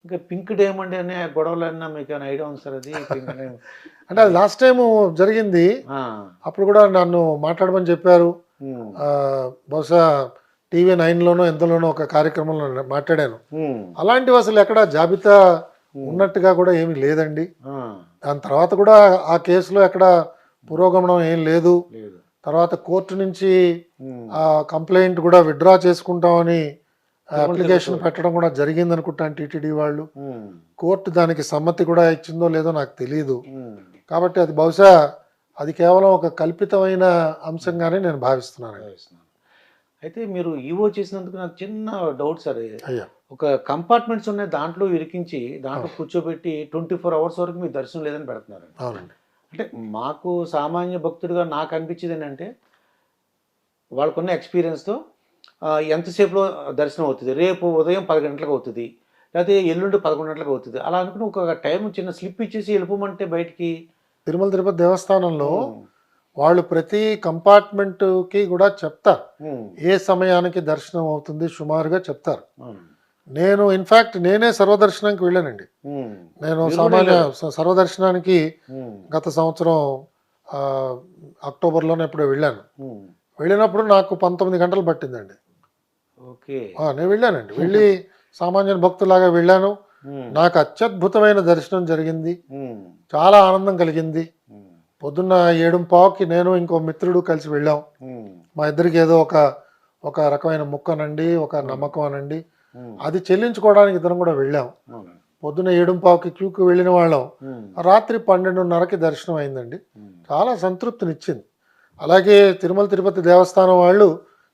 ఇంకా pink diamond అనే గొడవలన్నా మీకేమైనా ఐడియా ఉంది సార్ అది? పింక్ డైమండ్ అంటే అది లాస్ట్ టైము జరిగింది. ఆ! అప్పుడు కూడా నన్ను మాట్లాడమని చెప్పారు. హ్మ్. బహుశా టీవీ 9లోనో ఎందులోనో ఒక కార్యక్రమంలో మాట్లాడాను. హ్మ్. అలాంటివి అసలు ఎక్కడ జాబితా హ్మ్. ఉన్నట్టుగా కూడా ఏమీ లేదండి. ఆ! దాని తర్వాత కూడా ఆ కేసులో ఎక్కడ పురోగమనం ఏం లేదు. లేదు. తర్వాత కోర్టు నుంచి హ్మ్. ఆ కంప్లైంట్ కూడా విత్‌డ్రా చేసుకుంటామని తిరుమల తిరుపతి అప్లికేషన్ వాళ్ళు. పెట్టడం కూడా జరిగిందనుకుంటాను టీటీడీ వాళ్ళు. హ్మ్. కోర్టు దానికి సమ్మతి కూడా ఇచ్చిందో లేదో నాకు తెలీదు. హ్మ్. కాబట్టి అది బహుశా అది కేవలం ఒక కల్పితమైన అంశంగానే నేను భావిస్తున్నానండి. భావిస్తున్నాను. అయితే మీరు ఈవో చేసినందుకు నాకు చిన్న డౌట్ సార్. అయ్యా! ఒక కంపార్ట్మెంట్స్ ఉన్నాయి. దాంట్లో ఇరికించి, దాంట్లో అవును. కూర్చోబెట్టి 24 అవర్స్ వరకు మీకు దర్శనం లేదని పెడుతున్నారండి. అవునండి. అంటే మాకు సామాన్య భక్తుడిగా నాకు అనిపించేదేంటంటే, వాళ్ళకున్న ఎక్స్‌పీరియన్స్‌తో ఎంతసేపులో దర్శనం అవుతది. రేపు ఉదయం 10 గంటలకు అవుతది. లేతే ఎల్లుండి 11 గంటలకు అవుతది. అలా అనుకుని ఒక టైం చిన్న స్లిప్ ఇచ్చేసి వెళ్ళిపోమంటే బయటికి. తిరుమల తిరుపతి దేవస్థానంలో హ్మ్. వాళ్ళు ప్రతి కంపార్ట్మెంట్‌కి కూడా చెప్తారు. హ్మ్. ఏ సమయానికి దర్శనం అవుతుంది సుమారుగా చెప్తారు. అవునండి. నేను ఇన్‌ఫాక్ట్ నేనే సర్వదర్శనానికి వెళ్ళానండి. హ్మ్. నేను మీరు గూడా సామాన్య ఎళ్లారు. సర్వదర్శనానికి హ్మ్. గత సంవత్సరం ఆహ్, అక్టోబర్‌లోనే ఎప్పుడో వెళ్ళాను. హ్మ్. వెళ్ళినప్పుడు నాకు 19 గంటలు పట్టిందండి. ఓకే. నేను వెళ్ళానండి. వెళ్ళి సామాన్య భక్తులాగా వెళ్ళాను. హ్మ్. నాకు అత్యద్భుతమైన దర్శనం జరిగింది. హ్మ్. చాలా ఆనందం కలిగింది. హ్మ్. పొద్దున్న 7:15కి నేను ఇంకో మిత్రుడు కలిసి వెళ్ళాం. హ్మ్. మా ఇద్దరికి ఏదో ఒక రకమైన ముక్కనండి, ఒక అవును. నమ్మకం అనండి. హ్మ్. అది చెల్లించుకోవడానికి ఇద్దరం కూడా వెళ్ళాం. అవునండి. పొద్దున్న 7:15కి క్యూకి వెళ్ళిన వాళ్ళం. హ్మ్. రాత్రి 12:30కి దర్శనం అయిందండి. హ్మ్. చాలా సంతృప్తినిచ్చింది. అలాగే తిరుమల తిరుపతి దేవస్థానం వాళ్ళు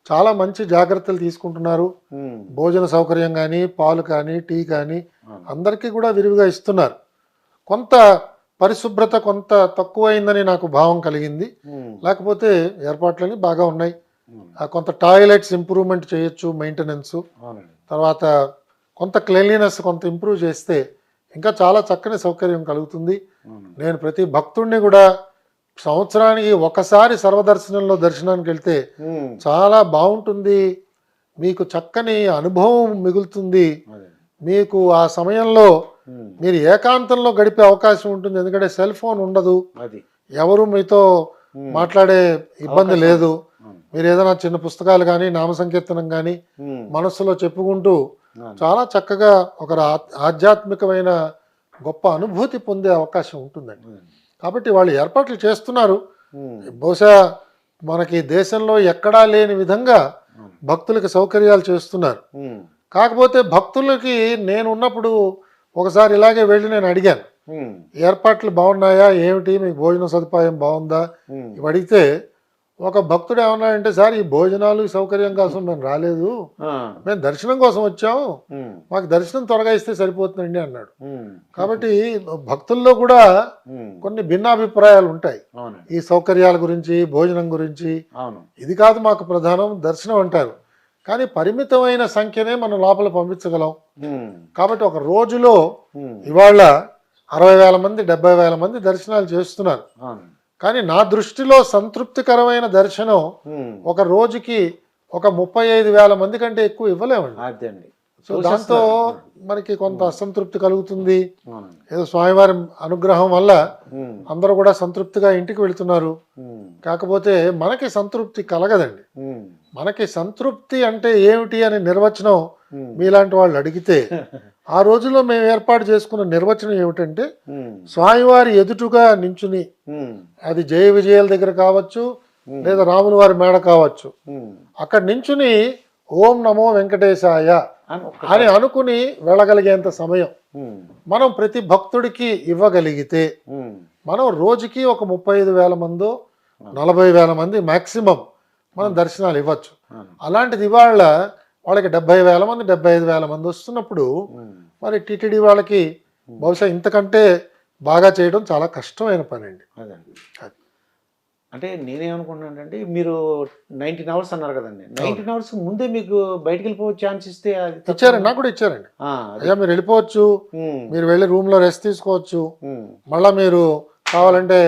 చాలా మంచి జాగ్రత్తలు తీసుకుంటున్నారు. హ్మ్. భోజన సౌకర్యం గానీ, పాలు కానీ, టీ కానీ అవును. అందరికీ కూడా విరివిగా ఇస్తున్నారు. కొంత పరిశుభ్రత కొంత తక్కువైందని నాకు భావం కలిగింది. హ్మ్. లేకపోతే ఏర్పాట్లన్నీ బాగా ఉన్నాయి. హ్మ్. కొంత టాయిలెట్స్ ఇంప్రూవ్‌మెంట్ చేయొచ్చు మెయింటెనెన్సు. అవునండి. తర్వాత కొంత క్లెన్లీనెస్ కొంత ఇంప్రూవ్ చేస్తే ఇంకా చాలా చక్కని సౌకర్యం కలుగుతుంది. అవునండి. నేను ప్రతి భక్తుడిని కూడా సంవత్సరానికి ఒకసారి సర్వదర్శనంలో దర్శనానికెళ్తే హ్మ్. చాలా బావుంటుంది. మీకు చక్కని అనుభవం మిగులుతుంది. అదే. మీకు ఆ సమయంలో హ్మ్. మీరు ఏకాంతంలో గడిపే అవకాశం ఉంటుంది. ఎందుకంటే సెల్ ఫోన్ ఉండదు. అది. ఎవరు మీతో హ్మ్. మాట్లాడే ఇబ్బంది అవకాశం లేదు. ఉండదు. అవును. మీరు ఏదైనా చిన్న పుస్తకాలు కానీ, నామ సంకీర్తనం కానీ హ్మ్. మనస్సులో చెప్పుకుంటూ అవును. చాలా చక్కగా ఒక ఆధ్యాత్మికమైన గొప్ప అనుభూతి పొందే అవకాశం ఉంటుందండి. అదండి. కాబట్టి వాళ్ళు ఏర్పాట్లు చేస్తున్నారు. హ్మ్. బహుశా మనకి దేశంలో ఎక్కడా లేని విధంగా అవును. భక్తులకు సౌకర్యాలు చేస్తున్నారు. హ్మ్. కాకపోతే భక్తులకి నేనున్నప్పుడు ఒకసారి ఇలాగే వెళ్ళి నేను అడిగాను. హ్మ్. ఏర్పాట్లు బాగున్నాయా? ఏమిటి? మీకు భోజన సదుపాయం బాగుందా? హ్మ్. ఇవి అడిగితే ఒక భక్తుడు ఏమన్నాడంటే, సార్ ఈ భోజనాలు ఈ సౌకర్యం కోసం మేము రాలేదు. ఆ! మేము దర్శనం కోసం వచ్చాము. హ్మ్. మాకు దర్శనం త్వరగా ఇస్తే సరిపోతుందండి అన్నాడు. హ్మ్. కాబట్టి భక్తుల్లో కూడా హ్మ్. కొన్ని భిన్నాభిప్రాయాలు ఉంటాయి. అవునండి. ఈ సౌకర్యాల గురించి, భోజనం గురించి. అవును. ఇది కాదు మాకు ప్రధానం దర్శనం అంటారు. కానీ పరిమితమైన సంఖ్యనే మనం లోపల పంపించగలం. హ్మ్. కాబట్టి ఒక రోజులో హ్మ్. ఇవాళ 60,000 మంది, 70,000 మంది దర్శనాలు చేస్తున్నారు. అవునండి. కానీ నా దృష్టిలో సంతృప్తికరమైన దర్శనం హ్మ్. ఒక రోజుకి ఒక 35,000 మంది కంటే ఎక్కువ ఇవ్వలేమండి. అదండి. సో దాంతో తోసేస్తున్నారు. ఆ! మనకి కొంత హ్మ్. అసంతృప్తి కలుగుతుంది. అవునండి. ఏదో స్వామివారి అనుగ్రహం వల్ల హ్మ్. అందరూ కూడా సంతృప్తిగా ఇంటికి వెళ్తున్నారు. హ్మ్. కాకపోతే మనకి సంతృప్తి కలగదండి. హ్మ్. మనకి సంతృప్తి అంటే ఏమిటి అనే నిర్వచనం హ్మ్. మీలాంటి వాళ్ళు అడిగితే, ఆ రోజుల్లో మేము ఏర్పాటు చేసుకున్న నిర్వచనం ఏమిటంటే, హ్మ్. స్వామివారి ఎదుటుగా నించుని హ్మ్. అది జయ విజయాల దగ్గర కావచ్చు, హ్మ్. లేదా రాముల వారి మేడ కావచ్చు. హ్మ్. అక్కడ నించుని ఓం నమో వెంకటేశాయ అని అని ఒక్కసారి. అనుకుని వెళ్ళగలిగేంత సమయం హ్మ్. మనం ప్రతి భక్తుడికి ఇవ్వగలిగితే, హ్మ్. మనం రోజుకి ఒక 35,000 మందో, అవును. 40,000 మంది మాక్సిమం మనం అవును. దర్శనాలు ఇవ్వచ్చు. అవును. అలాంటిది ఇవాళ వాళ్ళకి 70,000 మంది, 75,000 మంది వస్తున్నప్పుడు హ్మ్. మరి టీటీడీ వాళ్ళకి హ్మ్. బహుశా ఇంతకంటే బాగా చేయడం చాలా కష్టమైన పనండి. అదండి. అది. అంటే నేనేమనుకుంటున్నానంటే మీరు 19 అవర్స్ అన్నారు కదండీ! అవును. 19 అవర్స్ ముందే మీకు బయటికెళ్ళిపోయే ఛాన్స్ ఇస్తే అది ఇచ్చారండి. తప్పేమన్నా? నాకు కూడా ఇచ్చారండి. ఆ! అది. అయ్యా మీరు వెళ్ళిపోవచ్చు. హ్మ్. మీరు వెళ్ళి రూమ్‌లో రెస్ట్ తీసుకోవచ్చు. హ్మ్. మళ్ళా మీరు కావాలంటే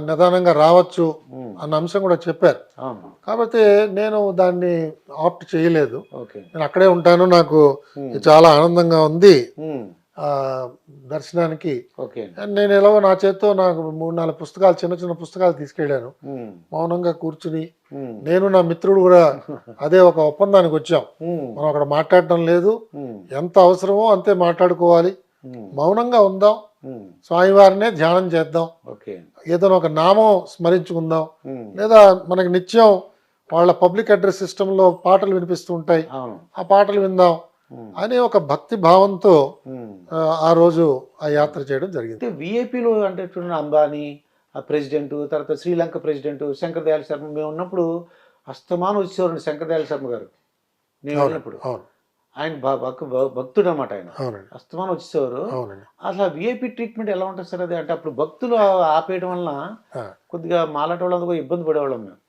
నిదానంగా రావచ్చు ఉమ్, అన్న అంశం కూడా చెప్పారు. అవును. కాబట్టి నేను దాన్ని ఆప్ట్ చేయలేదు. ఓకే. నేను అక్కడే ఉంటాను, నాకు ఉమ్, చాలా ఆనందంగా ఉంది ఉమ్, ఆ దర్శనానికి. ఓకే. నేను ఎలాగో నా చేత్తో నాకు 3-4 పుస్తకాలు, చిన్న చిన్న పుస్తకాలు తీసుకెళ్ళాను. ఉమ్, మౌనంగా కూర్చుని ఉమ్, నేను నా మిత్రుడు కూడా అదే ఒక ఒప్పందానికి వచ్చాం. ఉమ్, మనం అక్కడ మాట్లాడటం లేదు, ఉమ్, ఎంత అవసరమో అంతే మాట్లాడుకోవాలి, ఉమ్, మౌనంగా ఉందాం, ఉమ్, స్వామివారినే ధ్యానం చేద్దాం, ఓకే. ఏదైనా ఒక నామం స్మరించుకుందాం, ఉమ్, లేదా మనకి నిత్యం వాళ్ళ పబ్లిక్ అడ్రస్ సిస్టంలో పాటలు వినిపిస్తూ ఉంటాయి, అవును. ఆ పాటలు విందాం ఉమ్, అనే ఒక భక్తి భావంతో ఉమ్. ఆ రోజు ఆ యాత్ర చేయడం జరిగింది. అంటే విఐపీలు అంటే చూడండి, అంబానీ ఆ ప్రెసిడెంట్, తర్వాత శ్రీలంక ప్రెసిడెంట్ శంకర్ దయాళ్ శర్మ, మేము ఉన్నప్పుడు అస్తమానం వచ్చేవారండి శంకర్ దయాళ్ శర్మ గారు. నేను అవునండి, వెళ్ళినప్పుడు అవును, ఆయన భక్తుడు అనమాట ఆయన. అవునండి, అస్తమానం వచ్చేవారు. అవునండి. అసలు విఐపి ట్రీట్మెంట్ ఎలా ఉంటుంది సార్ అది? అంటే అప్పుడు భక్తులు ఆపేయడం వలన ఆ, కొద్దిగా మాలాంటి వాళ్ళందరూ కూడా ఇబ్బంది పడేవాళ్ళం మేము.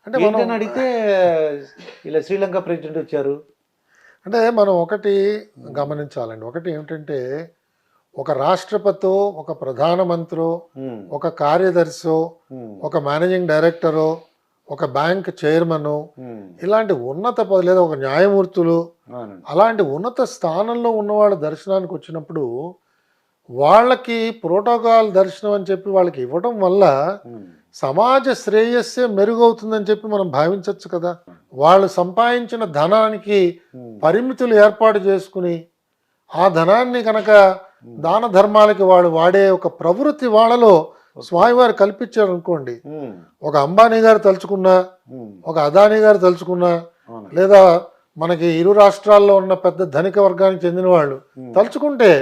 అంటే మనం ఏంటని అడిగితే ఇలా శ్రీలంక ప్రెసిడెంట్ వచ్చారు. మనం ఒకటి గమనించాలండి. ఒకటి ఏమిటంటే, ఒక రాష్ట్రపతో, ఒక ప్రధానమంత్రో, ఉమ్, ఒక కార్యదర్శో, ఉమ్, ఒక మేనేజింగ్ డైరెక్టరో, ఒక బ్యాంక్ చైర్మను, ఉమ్, ఇలాంటి ఉన్నత పదవి, లేదా ఒక న్యాయమూర్తులు, అవునండి. అలాంటి ఉన్నత స్థానంలో ఉన్నవాళ్ళ దర్శనానికి వచ్చినప్పుడు వాళ్ళకి ప్రోటోకాల్ దర్శనం అని చెప్పి వాళ్ళకి ఇవ్వడం వల్ల ఉమ్, సమాజ శ్రేయస్సే మెరుగవుతుందని చెప్పి మనం భావించవచ్చు కదా. వాళ్ళు సంపాదించిన ధనానికి ఉమ్, పరిమితులు ఏర్పాటు చేసుకుని ఆ ధనాన్ని కనుక దాన ధర్మాలకి వాళ్ళు వాడే ఒక ప్రవృత్తి వాళ్ళలో స్వామివారు కల్పించారు అనుకోండి. ఉమ్, ఒక అంబానీ గారు తలుచుకున్నా, ఉమ్, ఒక అదానీ గారు తలుచుకున్నా, అవునండి. లేదా మనకి ఇరు రాష్ట్రాల్లో ఉన్న పెద్ద ధనిక వర్గానికి చెందిన వాళ్ళు తలుచుకుంటే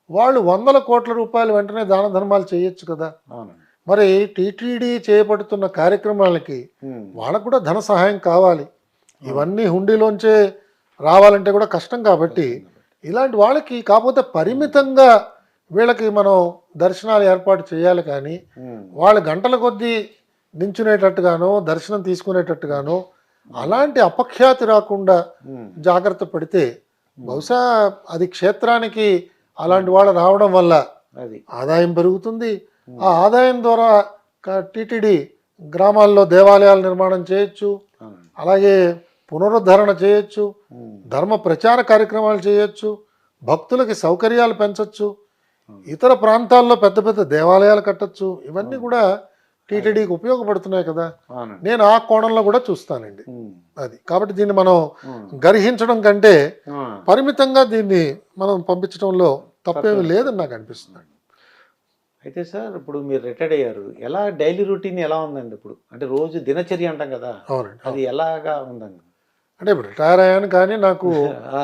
వాళ్ళు 100 కోట్ల రూపాయలు వెంటనే దాన ధర్మాలు చేయొచ్చు కదా. అవునండి. మరి టీటీడీ చేపడుతున్న కార్యక్రమాలకి ఉమ్, వాళ్ళకు కూడా ధన సహాయం కావాలి. ఇవన్నీ హుండీలోంచే రావాలంటే కూడా కష్టం కాబట్టి ఇలాంటి వాళ్ళకి కాకపోతే పరిమితంగా వీళ్ళకి మనం దర్శనాలు ఏర్పాటు చేయాలి. కానీ ఉమ్, వాళ్ళు గంటల కొద్దీ నించునేటట్టుగానో దర్శనం తీసుకునేటట్టుగానో అలాంటి అపఖ్యాతి రాకుండా ఉమ్, జాగ్రత్త పడితే బహుశా అది క్షేత్రానికి అలాంటి వాళ్ళు రావడం వల్ల అది ఆదాయం పెరుగుతుంది. ఆ ఆదాయం ద్వారా టీటీడీ గ్రామాల్లో దేవాలయాల నిర్మాణం చేయొచ్చు, అవునండి. అలాగే పునరుద్ధరణ చేయొచ్చు, ఉమ్, ధర్మ ప్రచార కార్యక్రమాలు చేయొచ్చు, భక్తులకి సౌకర్యాలు పెంచవచ్చు, ఇతర ప్రాంతాల్లో పెద్ద పెద్ద దేవాలయాలు కట్టచ్చు. ఇవన్నీ కూడా టీటీడీకి ఉపయోగపడుతున్నాయి కదా. అవునండి. నేను ఆ కోణంలో కూడా చూస్తానండి. ఉమ్, అది కాబట్టి దీన్ని మనం ఉమ్, గర్హించడం కంటే ఆ, పరిమితంగా దీన్ని మనం పంపించడంలో తప్పేమీ లేదని నాకు అనిపిస్తుంది. అయితే సార్ ఇప్పుడు మీరు రిటైర్డ్ అయ్యారు, ఎలా డైలీ రొటీన్ ఎలా ఉందండి ఇప్పుడు? అంటే రోజు దినచర్య అంటాం కదా, అవునండి, అది ఎలాగా ఉందండి? అంటే ఇప్పుడు రిటైర్ అయ్యాను కానీ నాకు ఆ,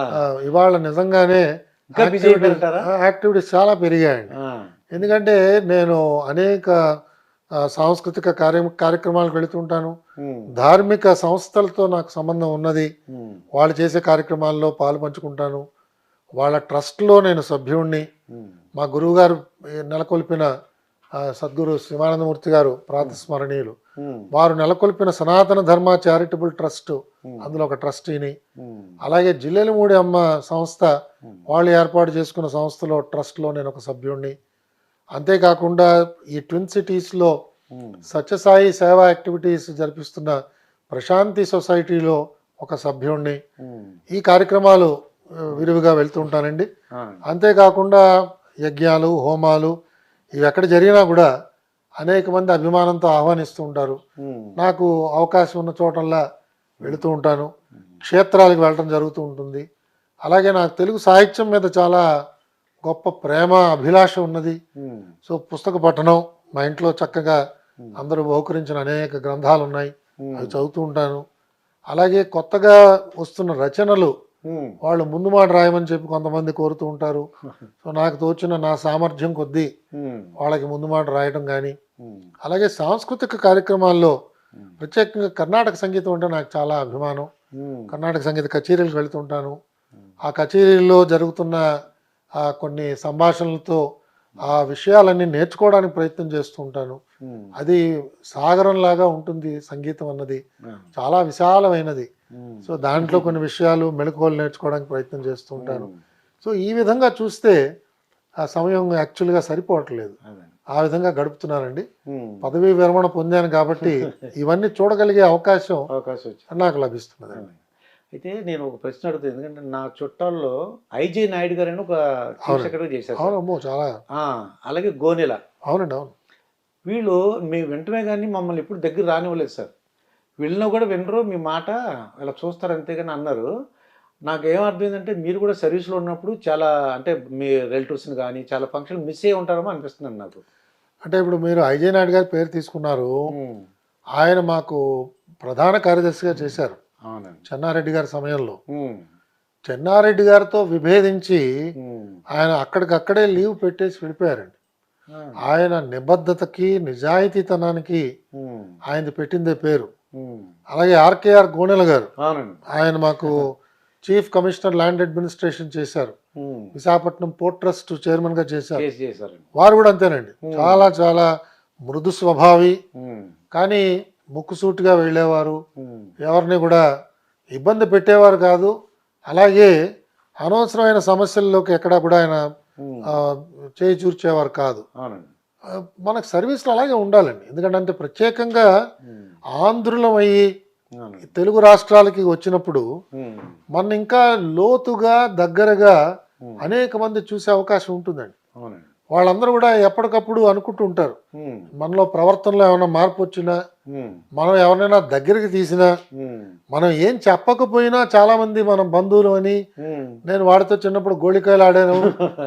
ఇవాళ నిజంగానే ఇంకా బిజీ అయిపోయారంటారా? యాక్టివిటీస్ చాలా పెరిగాయండి. ఆ, ఎందుకంటే నేను అనేక సాంస్కృతిక కార్యక్రమాలకు వెళుతుంటాను. ఉమ్, ధార్మిక సంస్థలతో నాకు సంబంధం ఉన్నది. ఉమ్, వాళ్ళు చేసే కార్యక్రమాల్లో పాలు పంచుకుంటాను. వాళ్ళ ట్రస్ట్లో నేను సభ్యుణ్ణి. ఉమ్, మా గురువుగారు నెలకొల్పిన సద్గురు శివానందమూర్తి గారు ప్రాతస్మరణీయులు, ఉమ్, వారు నెలకొల్పిన సనాతన ధర్మ చారిటబుల్ ట్రస్ట్, అందులో ఒక ట్రస్టీని. ఉమ్, అలాగే జిల్లెలమూడి అమ్మ సంస్థ, వాళ్ళు ఏర్పాటు చేసుకున్న సంస్థలో ట్రస్ట్లో నేను ఒక సభ్యుణ్ణి. అంతేకాకుండా ఈ ట్విన్ సిటీస్లో ఉమ్, సత్యసాయి సేవా యాక్టివిటీస్ జరిపిస్తున్న ప్రశాంతి సొసైటీలో ఒక సభ్యుణ్ణి. ఉమ్, ఈ కార్యక్రమాలు విరివిగా వెళ్తుంటానండి. ఆ, అంతేకాకుండా యజ్ఞాలు, హోమాలు ఇవి ఎక్కడ జరిగినా కూడా అనేక మంది అభిమానంతో ఆహ్వానిస్తూ ఉంటారు. ఉమ్, నాకు అవకాశం ఉన్న చోటల్లా వెళుతూ ఉంటాను. క్షేత్రాలకు వెళ్ళటం జరుగుతూ ఉంటుంది. అలాగే నాకు తెలుగు సాహిత్యం మీద చాలా గొప్ప ప్రేమ, అభిలాష ఉన్నది. ఉమ్, సో పుస్తక పఠనం, మా ఇంట్లో చక్కగా అందరూ బహుకరించిన అనేక గ్రంథాలు ఉన్నాయి, అవి చదువుతూ ఉంటాను. అలాగే కొత్తగా వస్తున్న రచనలు ఉమ్, వాళ్ళు ముందు మాట రాయమని చెప్పి కొంతమంది కోరుతూ ఉంటారు. సో నాకు తోచిన నా సామర్థ్యం కొద్దీ ఉమ్, వాళ్ళకి ముందు మాట రాయడం కానీ, ఉమ్, అలాగే సాంస్కృతిక కార్యక్రమాల్లో ప్రత్యేకంగా కర్ణాటక సంగీతం అంటే నాకు చాలా అభిమానం. ఉమ్, కర్ణాటక సంగీత కచేరీలకు వెళుతుంటాను. ఆ కచేరీల్లో జరుగుతున్న కొన్ని సంభాషణలతో ఆ విషయాలన్నీ నేర్చుకోవడానికి ప్రయత్నం చేస్తూ ఉంటాను. ఉమ్, అది సాగరంలాగా ఉంటుంది సంగీతం అన్నది, ఆ, చాలా విశాలమైనది. ఉమ్, సో దాంట్లో కొన్ని విషయాలు, మెళకువలు నేర్చుకోవడానికి ప్రయత్నం చేస్తూ ఉంటాను. ఉమ్, సో ఈ విధంగా చూస్తే ఆ సమయం యాక్చువల్గా సరిపోవట్లేదు. అదే. ఆ విధంగా గడుపుతున్నానండి. ఉమ్. పదవీ విరమణ పొందాను కాబట్టి ఇవన్నీ చూడగలిగే అవకాశం అవకాశం వచ్చింది. నాకు లభిస్తున్నదండి. అయితే నేను ఒక ప్రశ్న అడుగుతాను, ఎందుకంటే నా చుట్టాల్లో ఐజే నాయుడు గారు అని ఒక చీఫ్ అవునండి. సెక్రటరీ చేశారు సార్. అవునమ్మో చాలా. ఆ, అలాగే గోనెల, అవునండి. అవును. వీళ్ళు మేము వింటమే కానీ మమ్మల్ని ఎప్పుడు దగ్గర రానివ్వలేదు సార్. వెళ్ళినా కూడా వినరు, మీ మాట ఇలా చూస్తారు అంతేగాని అన్నారు. నాకేం అర్థమైందంటే మీరు కూడా సర్వీస్లో ఉన్నప్పుడు చాలా, అంటే మీ రిలేటివ్స్ని కానీ చాలా ఫంక్షన్ మిస్ అయ్యి ఉంటారేమో అనిపిస్తుంది నాకు. అంటే ఇప్పుడు మీరు ఐజే నాయుడు గారి పేరు తీసుకున్నారు. ఉమ్. ఆయన మాకు ప్రధాన కార్యదర్శిగా చేశారు అవునండి. చెన్నారెడ్డి గారి సమయంలో. ఉమ్. చెన్నారెడ్డి గారితో విభేదించి ఉమ్. ఆయన అక్కడికక్కడే లీవ్ పెట్టేసి వెళ్ళిపోయారండి. ఆ. ఆయన నిబద్ధతకి నిజాయితీతనానికి ఉమ్. ఆయనది పెట్టిందే పేరు. ఉమ్. అలాగే ఆర్కేఆర్ గోనెల గారు, అవునండి. ఆయన మాకు చీఫ్ కమిషనర్ ల్యాండ్ అడ్మినిస్ట్రేషన్ చేశారు. ఉమ్. విశాఖపట్నం పోర్ట్ ట్రస్ట్ చైర్మన్ గా చేశారు. చేశారండి. వారు కూడా అంతేనండి. చాలా చాలా మృదు స్వభావి, ఉమ్. కానీ ముక్కుసూటిగా వెళ్ళేవారు. ఉమ్. ఎవరిని కూడా ఇబ్బంది పెట్టేవారు కాదు. అలాగే అనవసరమైన సమస్యల్లోకి ఎక్కడా కూడా ఆయన ఉమ్. చేయి చూర్చేవారు కాదు. అవునండి. మనకు సర్వీస్లో అలాగే ఉండాలండి. ఎందుకంటే ప్రత్యేకంగా ఉమ్. ఆంధ్రులం అయ్యి అవునండి. తెలుగు రాష్ట్రాలకి వచ్చినప్పుడు ఉమ్. మన ఇంకా లోతుగా దగ్గరగా ఉమ్. అనేక మంది చూసే అవకాశం ఉంటుందండి. అవునండి. వాళ్ళందరూ కూడా ఎప్పటికప్పుడు అనుకుంటూ ఉంటారు, ఉమ్. మనలో ప్రవర్తనలో ఏమైనా మార్పు వచ్చినా, ఉమ్. మనం ఎవరినైనా దగ్గరికి తీసినా, ఉమ్. మనం ఏం చెప్పకపోయినా చాలామంది మనం బంధువులు అని, ఉమ్. నేను వాడితో చిన్నప్పుడు గోళికాయలు ఆడాను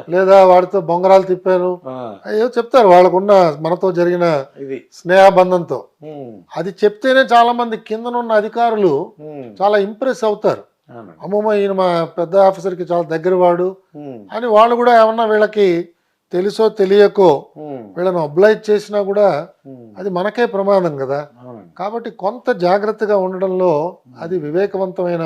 లేదా వాడితో బొంగరాలు తిప్పాను, ఆ, అయ్యో చెప్తారు వాళ్ళకున్న మనతో జరిగిన ఇది. స్నేహబంధంతో. ఉమ్. అది చెప్తేనే చాలామంది కిందనున్న అధికారులు ఉమ్. చాలా ఇంప్రెస్ అవుతారు. అవునండి. అమ్మమ్మ ఈయన మా పెద్ద ఆఫీసర్కి చాలా దగ్గర వాడు ఉమ్. అని వాళ్ళు కూడా ఏమన్నా వీళ్ళకి తెలుసో తెలియకో ఉమ్. వీళ్ళని ఒబ్లైజ్ చేసినా కూడా ఉమ్. అది మనకే ప్రమాదం కదా. అవునండి. కాబట్టి కొంత జాగ్రత్తగా ఉండడంలో అది వివేకవంతమైన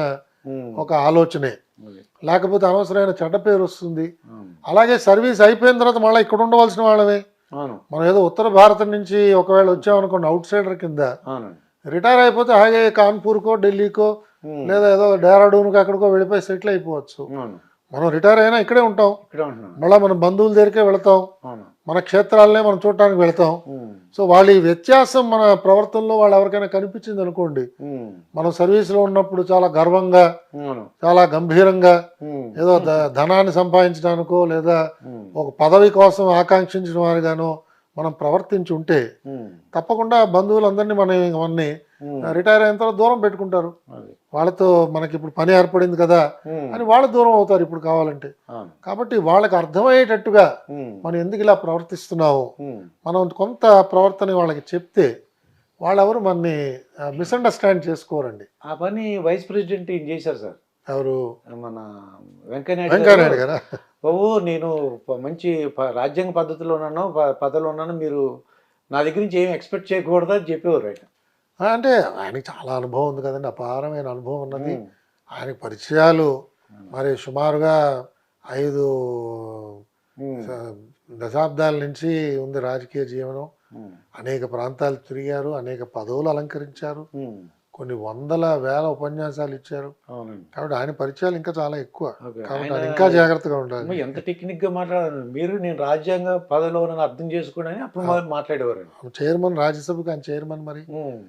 ఉమ్. ఒక ఆలోచనే. అది. లేకపోతే అనవసరమైన చెడ్డ పేరు వస్తుంది. అవును. అలాగే సర్వీస్ అయిపోయిన తర్వాత మళ్ళీ ఇక్కడ ఉండవలసిన వాళ్ళమే. అవును. మనం ఏదో ఉత్తర భారతం నుంచి ఒకవేళ వచ్చామనుకోండి అవుట్ సైడర్ కింద, అవునండి. రిటైర్ అయిపోతే హాయిగా కాన్పూర్కో ఢిల్లీకో ఉమ్. లేదా ఏదో డెహ్రాడూన్కి అక్కడికో వెళ్ళిపోయి సెటిల్ అయిపోవచ్చు. అవును. మనం రిటైర్ అయినా ఇక్కడే ఉంటాం, ఇక్కడే ఉంటున్నాను. మళ్ళీ మన బంధువుల దగ్గరికే వెళతాం, అవును. మన క్షేత్రాలనే మనం చూడటానికి వెళతాం. ఉమ్. సో వాళ్ళ ఈ వ్యత్యాసం మన ప్రవర్తనలో వాళ్ళు ఎవరికైనా కనిపించింది అనుకోండి, ఉమ్. మనం సర్వీస్లో ఉన్నప్పుడు చాలా గర్వంగా, అవును. చాలా గంభీరంగా ఉమ్. ఏదో ధనాన్ని సంపాదించడానికో లేదా ఉమ్. ఒక పదవి కోసం ఆకాంక్షించిన వారిగానో మనం ప్రవర్తించి ఉంటే ఉమ్. తప్పకుండా బంధువులందరినీ మనని ఉమ్. రిటైర్ అయిన తర్వాత దూరం పెట్టుకుంటారు. అది. వాళ్ళతో మనకి ఇప్పుడు పని ఏర్పడింది కదా ఉమ్. అని వాళ్ళు దూరం అవుతారు ఇప్పుడు కావాలంటే. అవును. కాబట్టి వాళ్ళకి అర్థమయ్యేటట్టుగా ఉమ్. మనం ఎందుకు ఇలా ప్రవర్తిస్తున్నాము, ఉమ్. మనం కొంత ప్రవర్తన వాళ్ళకి చెప్తే వాళ్ళెవరు మనని మిస్అండర్స్టాండ్ చేసుకోరండి. ఆ పని వైస్ ప్రెసిడెంట్ ఏం చేశారు సార్, ఎవరు? మన వెంకయ్య వెంకయ్యనాయుడు నాయుడు గారా? బాబు, నేను మంచి రాజ్యాంగ పద్ధతిలో ఉన్నాను, పదవిలో ఉన్నాను, మీరు నా దగ్గర నుంచి ఏం ఎక్స్పెక్ట్ చేయకూడదు అని చెప్పేవారు ఆయన. అంటే ఆయనకి చాలా అనుభవం ఉంది కదండి, అపారమైన అనుభవం ఉన్నది. ఉమ్. ఆయనకి పరిచయాలు మరి సుమారుగా 5 ఉమ్. దశాబ్దాల నుంచి ఉంది రాజకీయ జీవనం. ఉమ్. అనేక ప్రాంతాలు తిరిగారు, అనేక పదవులు అలంకరించారు, ఉమ్. కొన్ని వందల వేల ఉపన్యాసాలు ఇచ్చారు. అవునండి. కాబట్టి ఆయన పరిచయాలు ఇంకా చాలా ఎక్కువ. ఓకే. కాబట్టి ఆయన ఆయన ఇంకా జాగ్రత్తగా ఉండాలి. అమ్మ, ఎంత టెక్నిక్గా మాట్లాడారు మీరు, నేను రాజ్యాంగ పదవిలో ఉన్నాను అర్థం చేసుకోండి అని అప్పుడు మాట్లాడేవారు. చైర్మన్, రాజ్యసభకి ఆయన చైర్మన్ మరి. ఉమ్.